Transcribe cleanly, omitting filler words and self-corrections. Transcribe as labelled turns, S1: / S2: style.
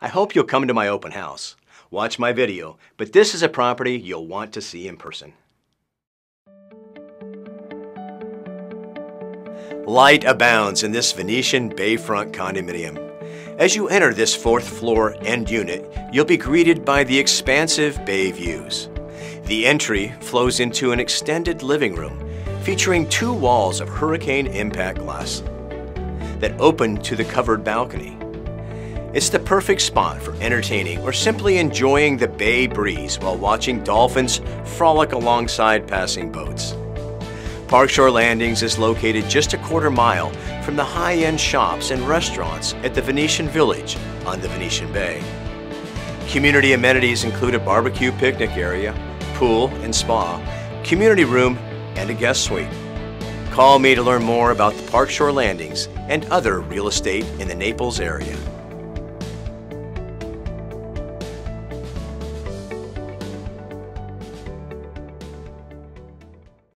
S1: I hope you'll come to my open house. Watch my video, but this is a property you'll want to see in person. Light abounds in this Venetian bayfront condominium. As you enter this fourth floor end unit, you'll be greeted by the expansive bay views. The entry flows into an extended living room featuring 2 walls of hurricane impact glass that open to the covered balcony. It's the perfect spot for entertaining or simply enjoying the bay breeze while watching dolphins frolic alongside passing boats. Parkshore Landings is located just a quarter mile from the high-end shops and restaurants at the Venetian Village on the Venetian Bay. Community amenities include a barbecue picnic area, pool and spa, community room, and a guest suite. Call me to learn more about the Parkshore Landings and other real estate in the Naples area.